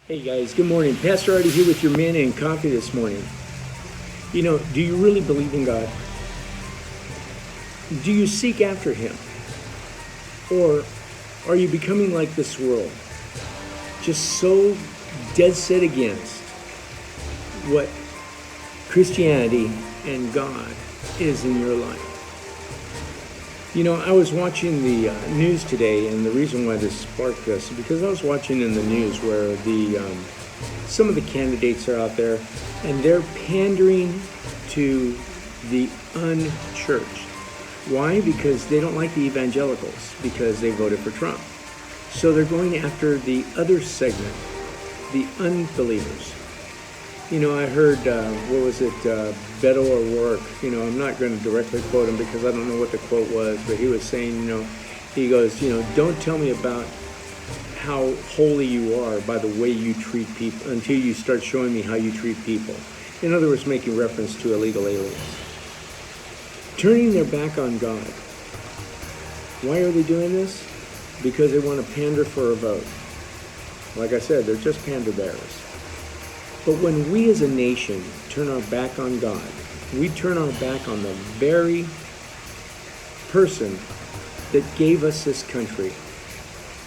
Hey guys, good morning. Pastor Artie here with your Manna and Coffee this morning. Do you really believe in God? Do you seek after Him? Or are you becoming like this world? Just so dead set against what Christianity and God is in your life? I was watching the news today, and the reason why this sparked this is because I was watching in the news where some of the candidates are out there, and they're pandering to the unchurched. Why? Because they don't like the evangelicals, because they voted for Trump. So they're going after the other segment, the unbelievers. I heard, Beto O'Rourke, I'm not going to directly quote him because I don't know what the quote was, but he was saying, he goes, don't tell me about how holy you are by the way you treat people until you start showing me how you treat people. In other words, making reference to illegal aliens. Turning their back on God. Why are they doing this? Because they want to pander for a vote. Like I said, they're just pander bearers. But when we as a nation turn our back on God, we turn our back on the very person that gave us this country.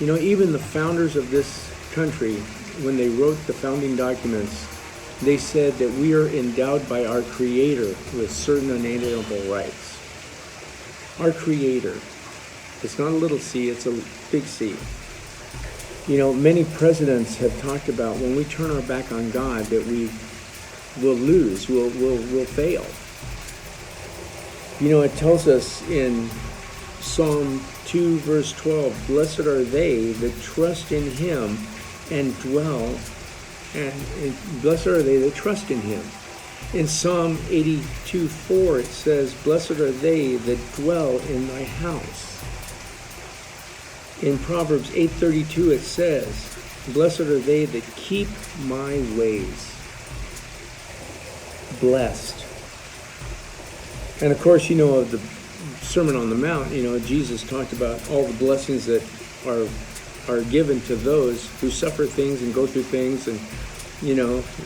Even the founders of this country, when they wrote the founding documents, they said that we are endowed by our Creator with certain unalienable rights. Our Creator. It's not a little c, it's a big C. Many presidents have talked about when we turn our back on God that we will lose, we'll fail. It tells us in Psalm 2 verse 12, blessed are they that trust in Him and dwell, and blessed are they that trust in Him. In Psalm 82:4 it says, blessed are they that dwell in thy house. In Proverbs 8:32 it says, blessed are they that keep my ways. Blessed. And of course, of the Sermon on the Mount, Jesus talked about all the blessings that are given to those who suffer things and go through things. And,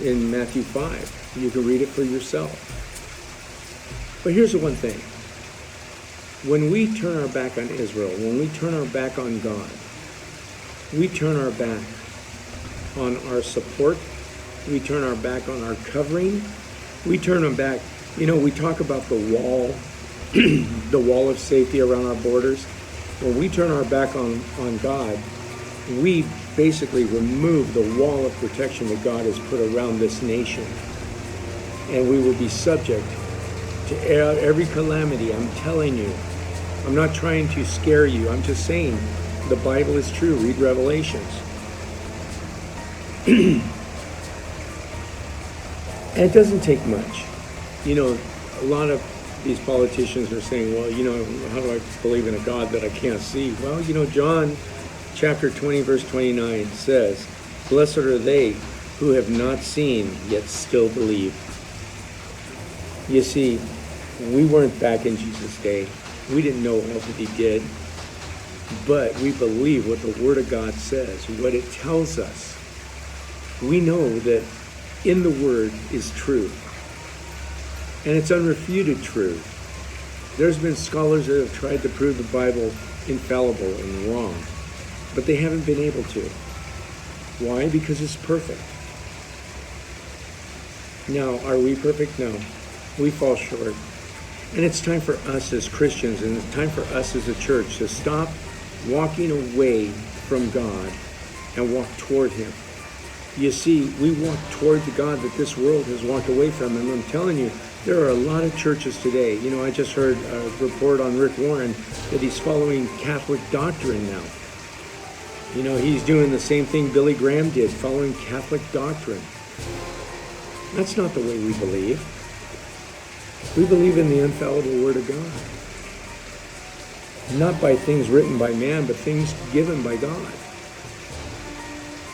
in Matthew 5, you can read it for yourself. But here's the one thing. When we turn our back on Israel, when we turn our back on God, we turn our back on our support, we turn our back on our covering, we turn our back, we talk about the wall, the wall of safety around our borders. When we turn our back on God, we basically remove the wall of protection that God has put around this nation. And we will be subject to every calamity. I'm telling you. I'm not trying to scare you. I'm just saying the Bible is true. Read Revelations. And it doesn't take much. A lot of these politicians are saying, well, how do I believe in a God that I can't see? Well, John chapter 20, verse 29 says, blessed are they who have not seen, yet still believe. You see, we weren't back in Jesus' day. We didn't know all that He did, but we believe what the Word of God says, what it tells us. We know that in the Word is truth, and it's unrefuted truth. There's been scholars that have tried to prove the Bible infallible and wrong, but they haven't been able to. Why? Because it's perfect. Now, are we perfect? No. We fall short. And it's time for us as Christians, and it's time for us as a church to stop walking away from God and walk toward Him. You see, we walk toward the God that this world has walked away from. And I'm telling you, there are a lot of churches today. I just heard a report on Rick Warren that he's following Catholic doctrine now. He's doing the same thing Billy Graham did, following Catholic doctrine. That's not the way we believe. We believe in the infallible Word of God. Not by things written by man, but things given by God.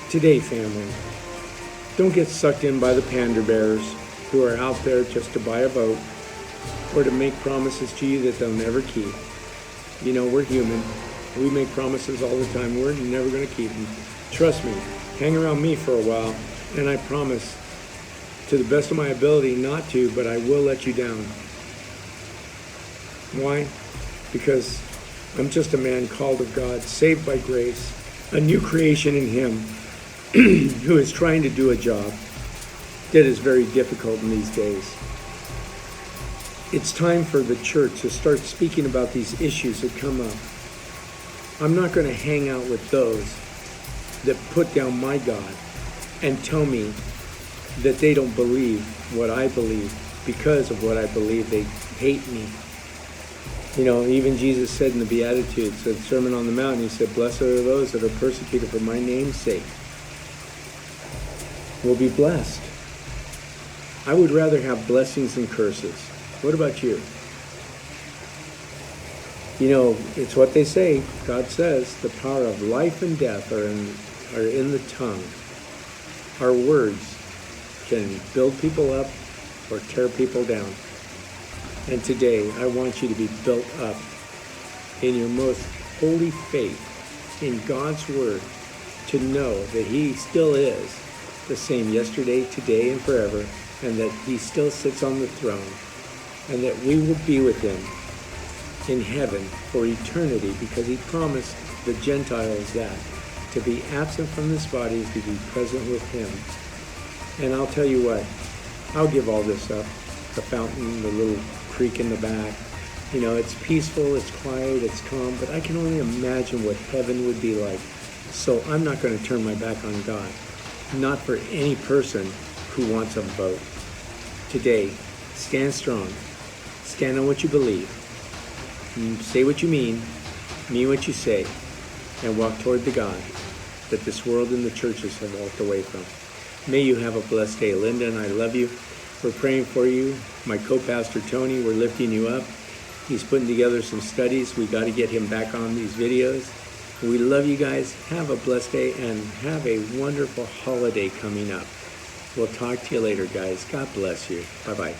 Today, family, don't get sucked in by the pander bearers who are out there just to buy a vote or to make promises to you that they'll never keep. We're human. We make promises all the time. We're never going to keep them. Trust me, Hang around me for a while, and I promise, to the best of my ability, not to, but I will let you down. Why? Because I'm just a man called of God, saved by grace, a new creation in Him, who is trying to do a job that is very difficult in these days. It's time for the church to start speaking about these issues that come up. I'm not going to hang out with those that put down my God and tell me that they don't believe what I believe. Because of what I believe, they hate me. You know, even Jesus said in the Beatitudes, the Sermon on the Mount, He said, "Blessed are those that are persecuted for my name's sake." Will be blessed. I would rather have blessings than curses. What about you? You know, it's what they say. God says the power of life and death are in the tongue. Our words can build people up or tear people down. And today, I want you to be built up in your most holy faith in God's Word, to know that He still is the same yesterday, today, and forever, and that He still sits on the throne, and that we will be with Him in heaven for eternity, because He promised the Gentiles that to be absent from this body is to be present with Him. And I'll tell you what, I'll give all this up. The fountain, the little creek in the back. You know, it's peaceful, it's quiet, it's calm, but I can only imagine what heaven would be like. So I'm not going to turn my back on God. Not for any person who wants a vote. Today, stand strong. Stand on what you believe. Say what you mean what you say, and walk toward the God that this world and the churches have walked away from. May you have a blessed day. Linda and I love you. We're praying for you. My co-pastor Tony, we're lifting you up. He's putting together some studies. We got to get him back on these videos. We love you guys. Have a blessed day and have a wonderful holiday coming up. We'll talk to you later, guys. God bless you. Bye-bye.